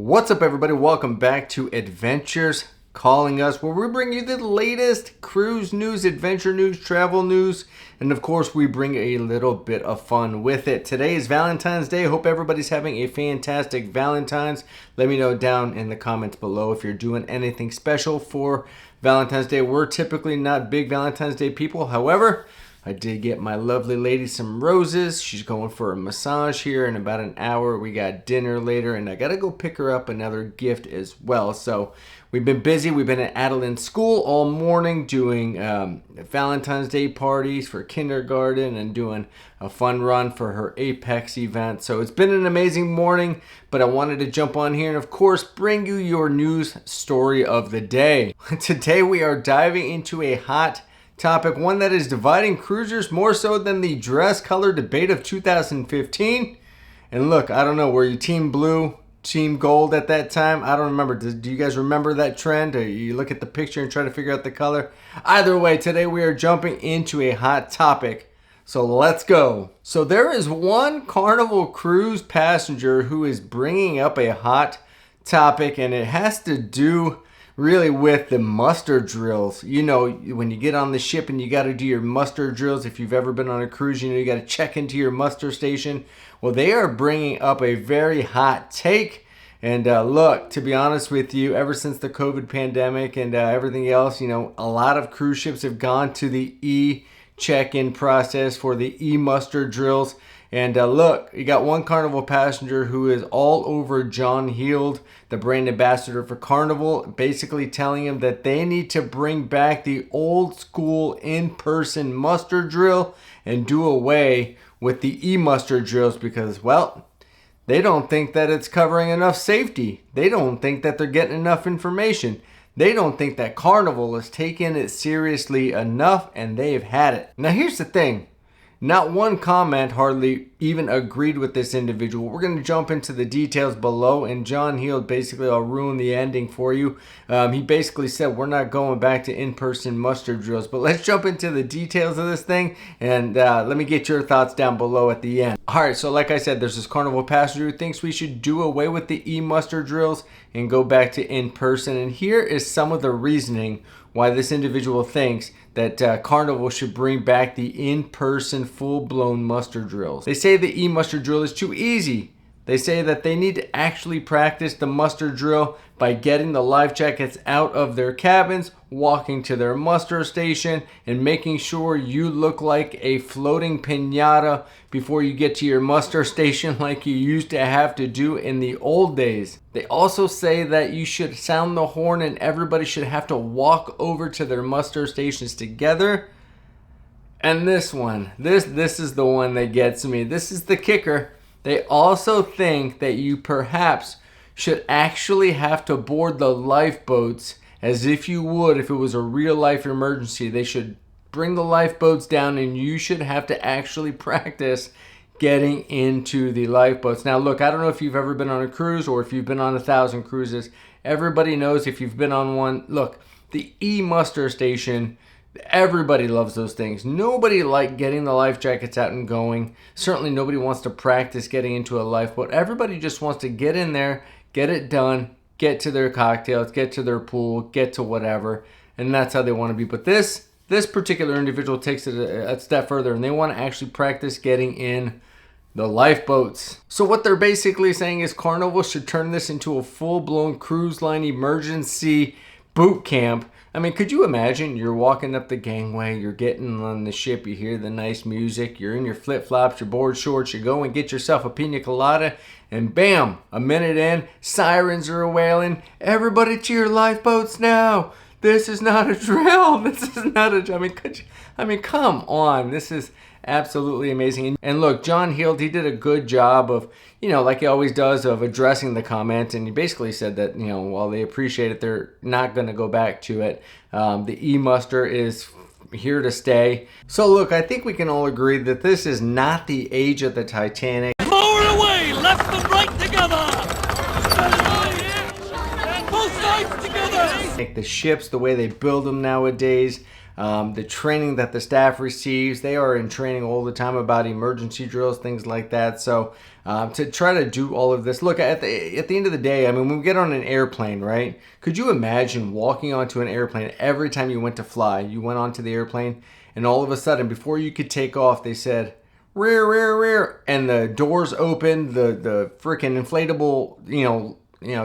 What's up, everybody? Welcome back to Adventures Calling Us, where we bring you the latest cruise news, adventure news, travel news, and of course we bring a little bit of fun with it. Today is Valentine's Day. Hope everybody's having a fantastic Valentine's. Let me know down in the comments below if you're doing anything special for Valentine's Day. We're typically not big Valentine's Day people. However, I did get my lovely lady some roses. She's going for a massage here in about an hour. We got dinner later, and I got to go pick her up another gift as well. So we've been busy. We've been at Adeline's school all morning doing Valentine's Day parties for kindergarten and doing a fun run for her Apex event. So it's been an amazing morning, but I wanted to jump on here and, of course, bring you your news story of the day. Today we are diving into a hot topic, one that is dividing cruisers more so than the dress color debate of 2015. And look, I don't know, were you team blue, team gold at that time? I don't remember. Do you guys remember that trend? Or you look at the picture and try to figure out the color? Either way, today we are jumping into a hot topic. So let's go. So there is one Carnival cruise passenger who is bringing up a hot topic, and it has to do really with the muster drills. You know, when you get on the ship and you got to do your muster drills, if you've ever been on a cruise, you know you got to check into your muster station. Well, they are bringing up a very hot take. And look, to be honest with you, ever since the COVID pandemic and everything else, you know, a lot of cruise ships have gone to the e-check-in process for the e-muster drills. And look, you got one Carnival passenger who is all over John Heald, the brand ambassador for Carnival, basically telling him that they need to bring back the old school in-person muster drill and do away with the e-muster drills because, well, they don't think that it's covering enough safety. They don't think that they're getting enough information. They don't think that Carnival is taking it seriously enough, and they've had it. Now, here's the thing. Not one comment hardly even agreed with this individual. We're going to jump into the details below, and John Heald basically, I'll ruin the ending for you. He basically said we're not going back to in-person muster drills, but let's jump into the details of this thing, and let me get your thoughts down below at the end. All right, so like I said, there's this Carnival passenger who thinks we should do away with the e-muster drills and go back to in-person, and here is some of the reasoning why this individual thinks that Carnival should bring back the in-person full-blown muster drills. They say the e-muster drill is too easy. They say that they need to actually practice the muster drill by getting the life jackets out of their cabins, walking to their muster station, and making sure you look like a floating piñata before you get to your muster station like you used to have to do in the old days. They also say that you should sound the horn and everybody should have to walk over to their muster stations together. And this one, this is the one that gets me. This is the kicker. They also think that you perhaps should actually have to board the lifeboats as if you would if it was a real life emergency. They should bring the lifeboats down and you should have to actually practice getting into the lifeboats. Now look, I don't know if you've ever been on a cruise or if you've been on 1,000 cruises. Everybody knows if you've been on one. Look, the e-muster station, everybody loves those things. Nobody likes getting the life jackets out and going. Certainly nobody wants to practice getting into a lifeboat. Everybody just wants to get in there, get it done, get to their cocktails, get to their pool, get to whatever, and that's how they want to be. But this particular individual takes it a step further, and they want to actually practice getting in the lifeboats. So what they're basically saying is Carnival should turn this into a full-blown cruise line emergency boot camp. I mean, could you imagine? You're walking up the gangway, you're getting on the ship, you hear the nice music, you're in your flip-flops, your board shorts, you go and get yourself a pina colada, and bam, a minute in, sirens are wailing, everybody to your lifeboats now. This is not a drill. This is not a, I mean, come on. This is absolutely amazing. And look, John Heald, he did a good job of, you know, like he always does, of addressing the comment. And he basically said that, you know, while they appreciate it, they're not going to go back to it. The e-muster is here to stay. So look, I think we can all agree that this is not the age of the Titanic. Moor away, left and right together. Both sides together. The ships, the way they build them nowadays, the training that the staff receives. They are in training all the time about emergency drills, things like that. So to try to do all of this, look, at the end of the day, I mean, when we get on an airplane, right? Could you imagine walking onto an airplane every time you went to fly? You went onto the airplane, and all of a sudden, before you could take off, they said, rear, rear, rear, and the doors opened, the freaking inflatable,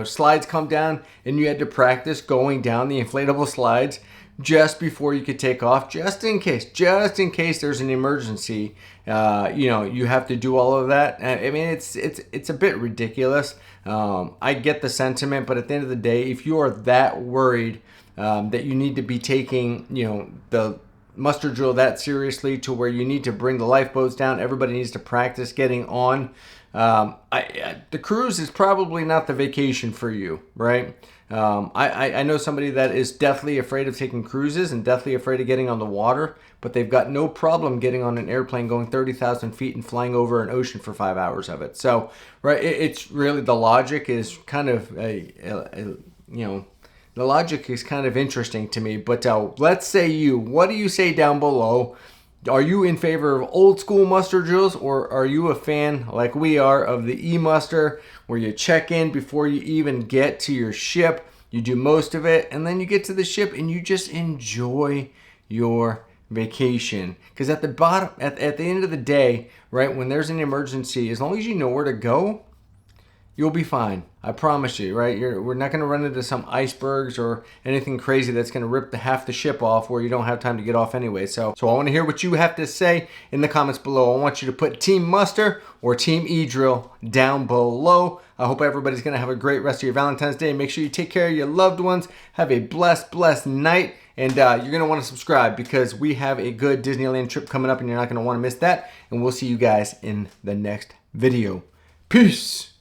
slides come down, and you had to practice going down the inflatable slides just before you could take off, just in case there's an emergency. You have to do all of that. I mean, it's a bit ridiculous. I get the sentiment, but at the end of the day, if you are that worried that you need to be taking, the muster drill that seriously to where you need to bring the lifeboats down, everybody needs to practice getting on. The cruise is probably not the vacation for you, right? I know somebody that is deathly afraid of taking cruises and deathly afraid of getting on the water, but they've got no problem getting on an airplane going 30,000 feet and flying over an ocean for 5 hours of it. So, right, it's really, the logic is kind of the logic is kind of interesting to me. But let's say what do you say down below? Are you in favor of old school muster drills, or are you a fan, like we are, of the e-muster, where you check in before you even get to your ship, you do most of it, and then you get to the ship and you just enjoy your vacation? Because at the bottom, at the end of the day, right, when there's an emergency, as long as you know where to go, you'll be fine. I promise you, right? We're not going to run into some icebergs or anything crazy that's going to rip half the ship off where you don't have time to get off anyway. So I want to hear what you have to say in the comments below. I want you to put Team Muster or Team E-Drill down below. I hope everybody's going to have a great rest of your Valentine's Day. Make sure you take care of your loved ones. Have a blessed night. And you're going to want to subscribe because we have a good Disneyland trip coming up and you're not going to want to miss that. And we'll see you guys in the next video. Peace.